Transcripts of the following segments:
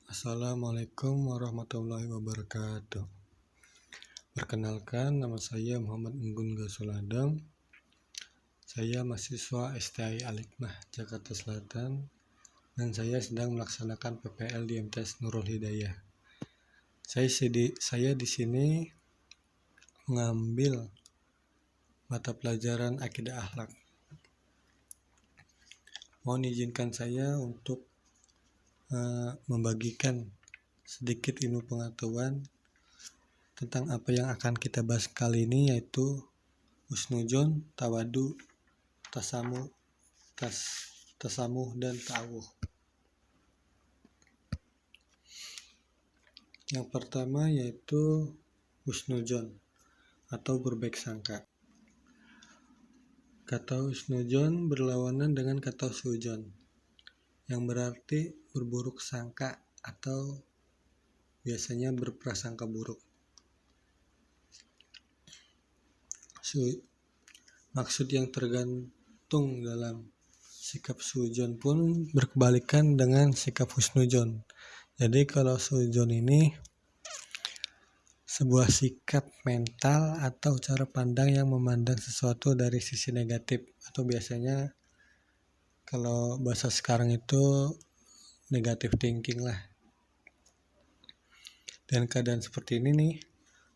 Assalamualaikum warahmatullahi wabarakatuh. Perkenalkan, nama saya Muhammad Enggun Gasul Adam. Saya mahasiswa STI Al-Hikmah Jakarta Selatan dan saya sedang melaksanakan PPL di MTS Nurul Hidayah. Saya di sini mengambil mata pelajaran Akidah Akhlak. Mohon izinkan saya untuk membagikan sedikit ilmu pengetahuan tentang apa yang akan kita bahas kali ini, yaitu husnudzon, tawadu, tasamuh dan ta'awuh. Yang pertama yaitu husnudzon atau berbaik sangka. Kata husnudzon berlawanan dengan kata suudzon, yang berarti berburuk sangka atau biasanya berprasangka buruk. Maksud yang tergantung dalam sikap suudzon pun berkebalikan dengan sikap husnudzon. Jadi kalau suudzon ini sebuah sikap mental atau cara pandang yang memandang sesuatu dari sisi negatif, atau biasanya kalau bahasa sekarang itu negative thinking lah. Dan keadaan seperti ini nih,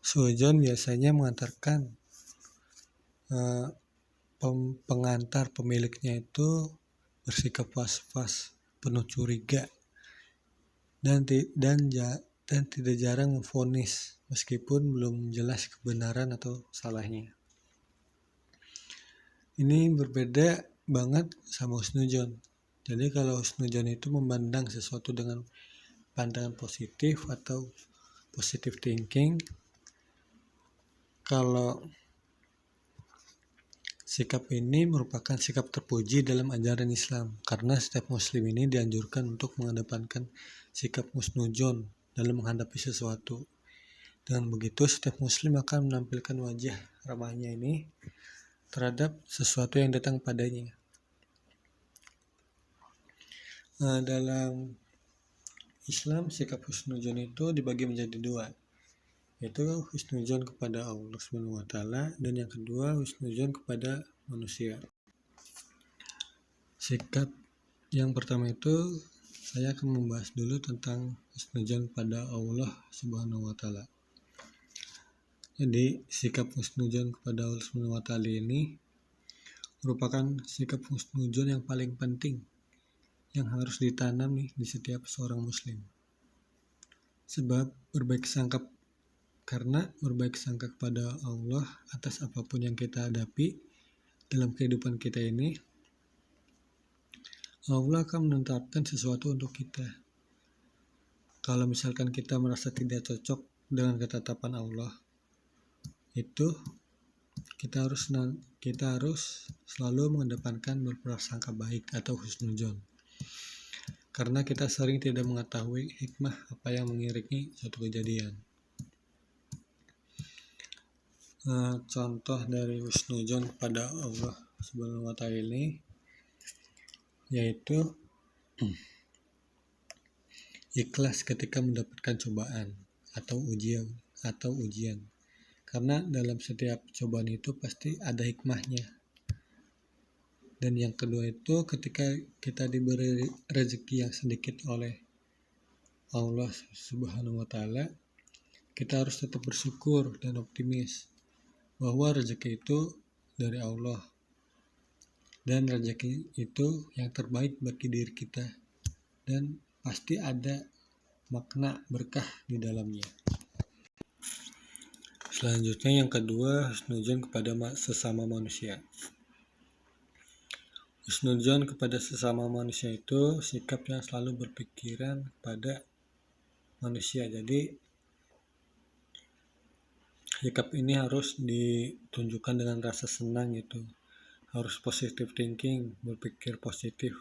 suudzon biasanya mengantarkan pengantar pemiliknya itu bersikap was-was, penuh curiga, dan tidak jarang memvonis meskipun belum jelas kebenaran atau salahnya. Ini berbeda banget sama husnudzon. Jadi kalau husnudzon itu memandang sesuatu dengan pandangan positif atau positive thinking. Kalau sikap ini merupakan sikap terpuji dalam ajaran Islam, karena setiap muslim ini dianjurkan untuk mengedepankan sikap husnudzon dalam menghadapi sesuatu. Dengan begitu, setiap muslim akan menampilkan wajah ramahnya ini terhadap sesuatu yang datang padanya. Dalam Islam, sikap husnudzon itu dibagi menjadi dua, yaitu husnudzon kepada Allah SWT dan yang kedua husnudzon kepada manusia. Sikap yang pertama itu saya akan membahas dulu tentang husnudzon kepada Allah SWT. Jadi sikap husnudzon kepada Allah SWT ini merupakan sikap husnudzon yang paling penting yang harus ditanam nih di setiap seorang muslim. Sebab berbaik sangka kepada Allah atas apapun yang kita hadapi dalam kehidupan kita ini, Allah akan menetapkan sesuatu untuk kita. Kalau misalkan kita merasa tidak cocok dengan ketetapan Allah, itu kita harus selalu mengedepankan berprasangka baik atau husnudzon. Karena kita sering tidak mengetahui hikmah apa yang mengiringi suatu kejadian. Contoh dari husnudzon kepada Allah Subhanahu wa Ta'ala ini yaitu ikhlas ketika mendapatkan cobaan atau ujian. Karena dalam setiap cobaan itu pasti ada hikmahnya. Dan yang kedua itu ketika kita diberi rezeki yang sedikit oleh Allah Subhanahu wa Ta'ala, kita harus tetap bersyukur dan optimis bahwa rezeki itu dari Allah dan rezeki itu yang terbaik bagi diri kita dan pasti ada makna berkah di dalamnya. Selanjutnya yang kedua, husnudzon kepada sesama manusia. Husnudzon kepada sesama manusia itu sikap yang selalu berpikiran pada manusia. Jadi sikap ini harus ditunjukkan dengan rasa senang, itu harus positive thinking, berpikir positif,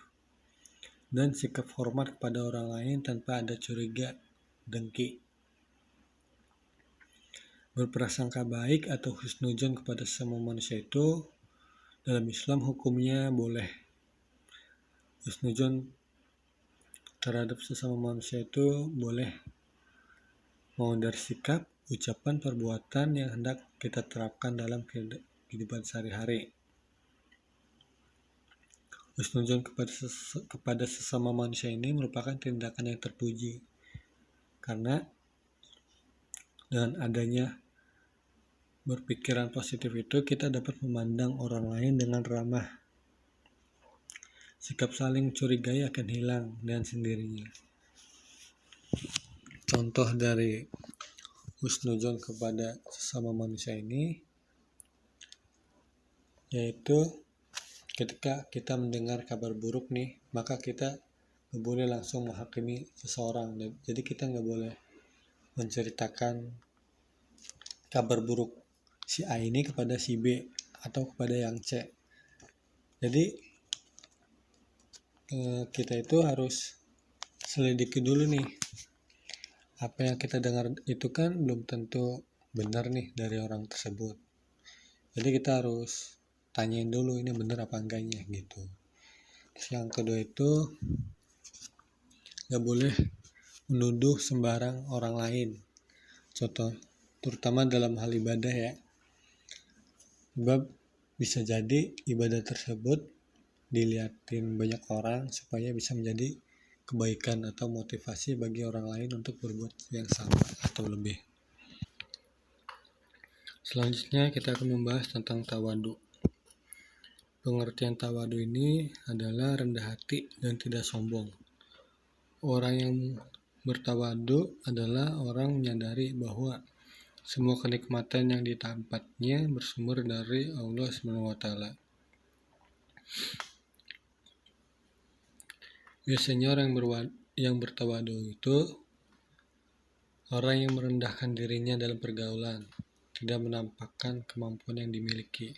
dan sikap hormat kepada orang lain tanpa ada curiga, dengki. Berprasangka baik atau husnudzon kepada sesama manusia itu dalam Islam hukumnya boleh. Husnudzon terhadap sesama manusia itu boleh mau dari sikap, ucapan, perbuatan yang hendak kita terapkan dalam kehidupan sehari-hari. Husnuzon kepada sesama manusia ini merupakan tindakan yang terpuji, karena dengan adanya berpikiran positif itu kita dapat memandang orang lain dengan ramah. Sikap saling curigai akan hilang dengan sendirinya. Contoh dari husnuzon kepada sesama manusia ini yaitu ketika kita mendengar kabar buruk nih, maka kita nggak boleh langsung menghakimi seseorang. Jadi kita nggak boleh menceritakan kabar buruk si A ini kepada si B atau kepada yang C. Jadi kita itu harus selidiki dulu nih, apa yang kita dengar itu kan belum tentu benar nih dari orang tersebut. Jadi kita harus tanyain dulu ini benar apa enggaknya gitu. Terus yang kedua itu nggak boleh menuduh sembarang orang lain. Contoh, terutama dalam hal ibadah ya. Sebab bisa jadi ibadah tersebut dilihatin banyak orang supaya bisa menjadi kebaikan atau motivasi bagi orang lain untuk berbuat yang sama atau lebih. Selanjutnya kita akan membahas tentang tawadu. Pengertian tawadu ini adalah rendah hati dan tidak sombong. Orang yang bertawadu adalah orang menyadari bahwa semua kenikmatan yang didapatnya bersumber dari Allah SWT. Biasanya orang yang bertawadu itu orang yang merendahkan dirinya dalam pergaulan, tidak menampakkan kemampuan yang dimiliki.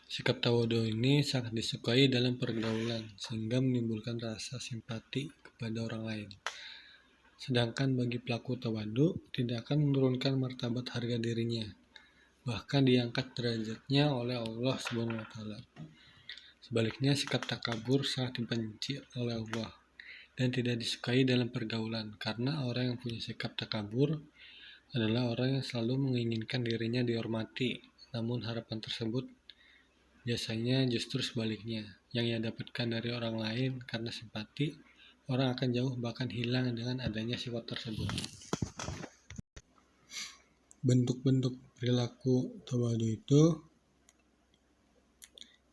Sikap tawadu ini sangat disukai dalam pergaulan, sehingga menimbulkan rasa simpati kepada orang lain. Sedangkan bagi pelaku tawadu, tidak akan menurunkan martabat harga dirinya, bahkan diangkat derajatnya oleh Allah SWT. Sebaliknya, sikap takabur sangat dibenci oleh Allah dan tidak disukai dalam pergaulan, karena orang yang punya sikap takabur adalah orang yang selalu menginginkan dirinya dihormati, namun harapan tersebut biasanya justru sebaliknya. Yang ia dapatkan dari orang lain karena simpati, orang akan jauh bahkan hilang dengan adanya sifat tersebut. Bentuk-bentuk perilaku tawadu itu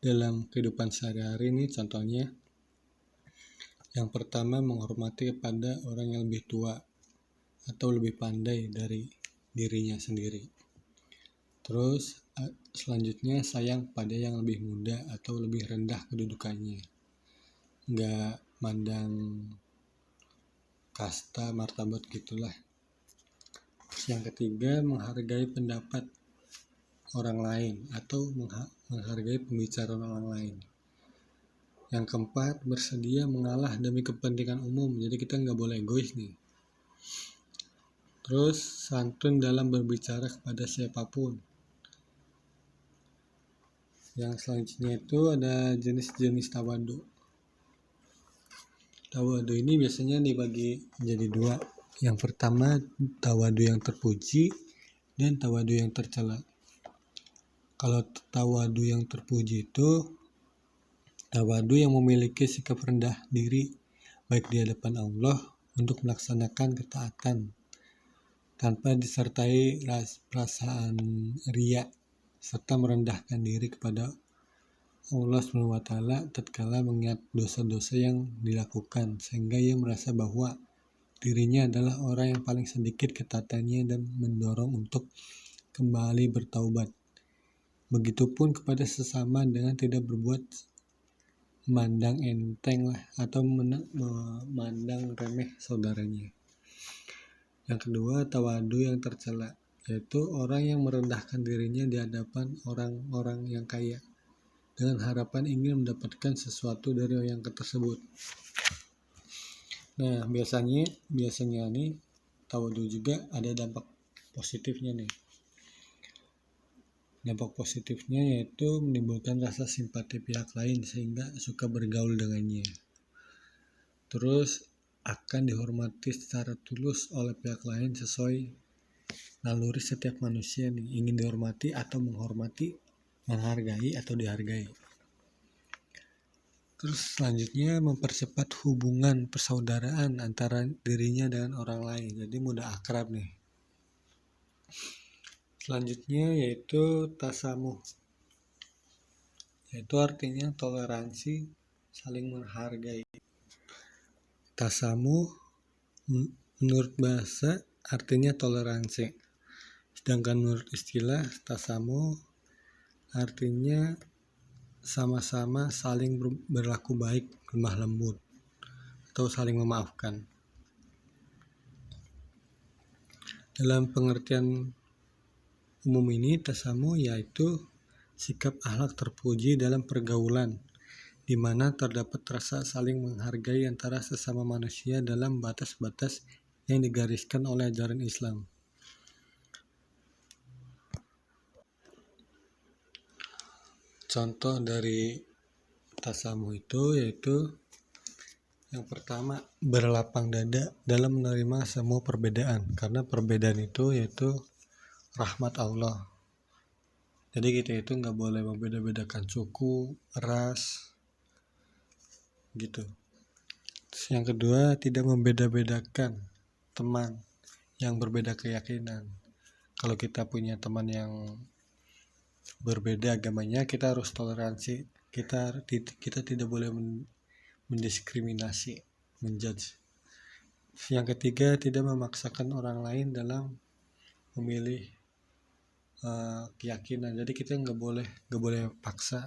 dalam kehidupan sehari-hari ini contohnya, yang pertama menghormati kepada orang yang lebih tua atau lebih pandai dari dirinya sendiri. Terus selanjutnya sayang pada yang lebih muda atau lebih rendah kedudukannya, nggak mandang kasta martabat gitulah. Terus yang ketiga menghargai pendapat orang lain atau menghargai pembicaraan orang lain. Yang keempat bersedia mengalah demi kepentingan umum, jadi kita nggak boleh egois nih. Terus santun dalam berbicara kepada siapapun. Yang selanjutnya itu ada jenis-jenis tawadu. Tawadu ini biasanya dibagi menjadi dua. Yang pertama tawadu yang terpuji dan tawadu yang tercela. Kalau tawadu yang terpuji itu tawadu yang memiliki sikap rendah diri baik di hadapan Allah untuk melaksanakan ketaatan tanpa disertai perasaan riya serta merendahkan diri kepada Allah SWT tatkala mengingat dosa-dosa yang dilakukan, sehingga ia merasa bahwa dirinya adalah orang yang paling sedikit ketaatannya dan mendorong untuk kembali bertaubat. Begitupun kepada sesama dengan tidak berbuat memandang enteng atau memandang remeh saudaranya. Yang kedua, tawadu yang tercela, yaitu orang yang merendahkan dirinya di hadapan orang-orang yang kaya dengan harapan ingin mendapatkan sesuatu dari yang tersebut. Nah, biasanya nih tawadu juga ada dampak positifnya nih. Dampak positifnya yaitu menimbulkan rasa simpati pihak lain sehingga suka bergaul dengannya. Terus akan dihormati secara tulus oleh pihak lain sesuai naluri setiap manusia nih, ingin dihormati atau menghormati, menghargai atau dihargai. Terus selanjutnya mempercepat hubungan persaudaraan antara dirinya dengan orang lain, jadi mudah akrab nih. Selanjutnya yaitu tasamuh, yaitu artinya toleransi, saling menghargai. Tasamuh menurut bahasa artinya toleransi, sedangkan menurut istilah tasamuh artinya sama-sama saling berlaku baik, lemah lembut, atau saling memaafkan. Dalam pengertian umum ini, tasamuh yaitu sikap akhlak terpuji dalam pergaulan, di mana terdapat rasa saling menghargai antara sesama manusia dalam batas-batas yang digariskan oleh ajaran Islam. Contoh dari tasamuh itu yaitu yang pertama, berlapang dada dalam menerima semua perbedaan, karena perbedaan itu yaitu rahmat Allah. Jadi kita itu nggak boleh membeda-bedakan suku, ras, gitu. Terus yang kedua, tidak membeda-bedakan teman yang berbeda keyakinan. Kalau kita punya teman yang berbeda agamanya, kita harus toleransi. Kita tidak boleh mendiskriminasi, menjudge. Yang ketiga, tidak memaksakan orang lain dalam memilih keyakinan. Jadi kita nggak boleh paksa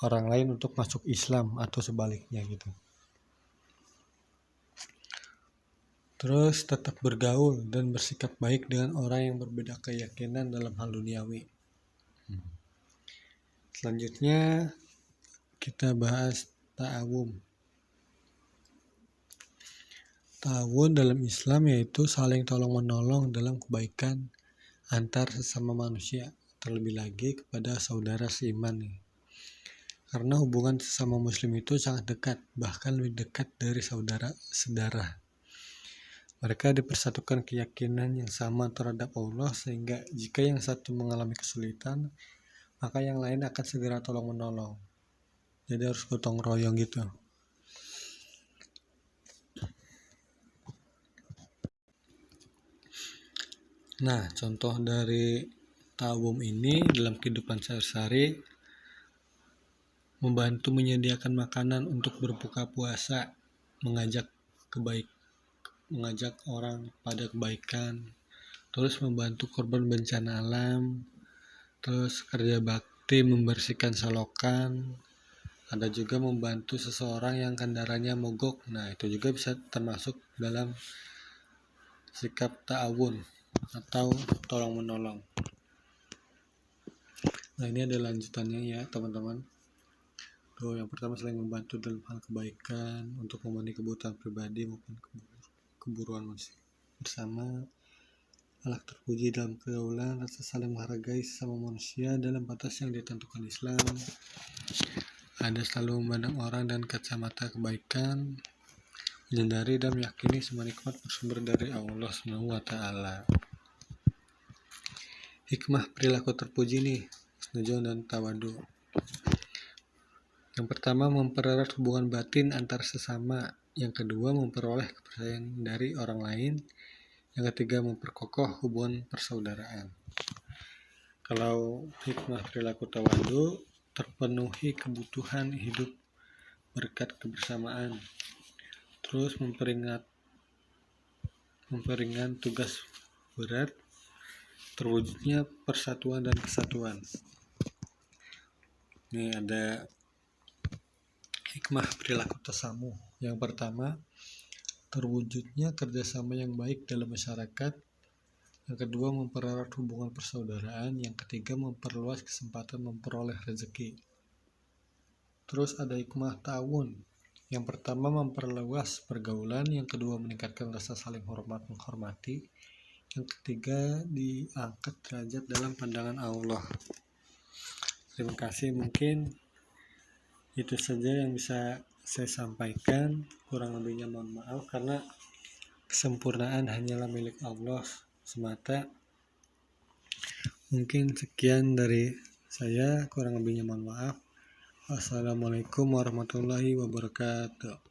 orang lain untuk masuk Islam atau sebaliknya gitu. Terus tetap bergaul dan bersikap baik dengan orang yang berbeda keyakinan dalam hal duniawi. Selanjutnya kita bahas ta'awun. Ta'awun dalam Islam yaitu saling tolong menolong dalam kebaikan antar sesama manusia, terlebih lagi kepada saudara seiman nih. Karena hubungan sesama muslim itu sangat dekat, bahkan lebih dekat dari saudara sedarah. Mereka dipersatukan keyakinan yang sama terhadap Allah, sehingga jika yang satu mengalami kesulitan, maka yang lain akan segera tolong menolong. Jadi harus gotong royong gitu. Nah, contoh dari ta'awun ini dalam kehidupan sehari-hari, membantu menyediakan makanan untuk berbuka puasa, mengajak orang pada kebaikan, terus membantu korban bencana alam, terus kerja bakti membersihkan selokan, ada juga membantu seseorang yang kendaraannya mogok. Nah, itu juga bisa termasuk dalam sikap ta'awun atau tolong menolong. Nah, ini ada lanjutannya ya teman-teman. Yang pertama, saling membantu dalam hal kebaikan untuk memenuhi kebutuhan pribadi maupun kebutuhan manusia bersama, akhlak terpuji dalam pergaulan, rasa saling menghargai sesama manusia dalam batas yang ditentukan Islam, ada selalu memandang orang dan kacamata kebaikan, menyadari dan meyakini semua nikmat bersumber dari Allah SWT. Hikmah perilaku terpuji nih, husnuzon dan tawadu. Yang pertama, mempererat hubungan batin antar sesama. Yang kedua, memperoleh kepercayaan dari orang lain. Yang ketiga, memperkokoh hubungan persaudaraan. Kalau hikmah perilaku tawadu, terpenuhi kebutuhan hidup berkat kebersamaan. Terus memperingan tugas berat, terwujudnya persatuan dan kesatuan. Ini ada hikmah perilaku tasamuh. Yang pertama, terwujudnya kerjasama yang baik dalam masyarakat. Yang kedua, mempererat hubungan persaudaraan. Yang ketiga, memperluas kesempatan memperoleh rezeki. Terus ada hikmah ta'awun. Yang pertama, memperluas pergaulan. Yang kedua, meningkatkan rasa saling menghormati. Yang ketiga, diangkat derajat dalam pandangan Allah. Terima kasih, mungkin itu saja yang bisa saya sampaikan. Kurang lebihnya mohon maaf, karena kesempurnaan hanyalah milik Allah semata. Mungkin sekian dari saya, kurang lebihnya mohon maaf. Wassalamualaikum warahmatullahi wabarakatuh.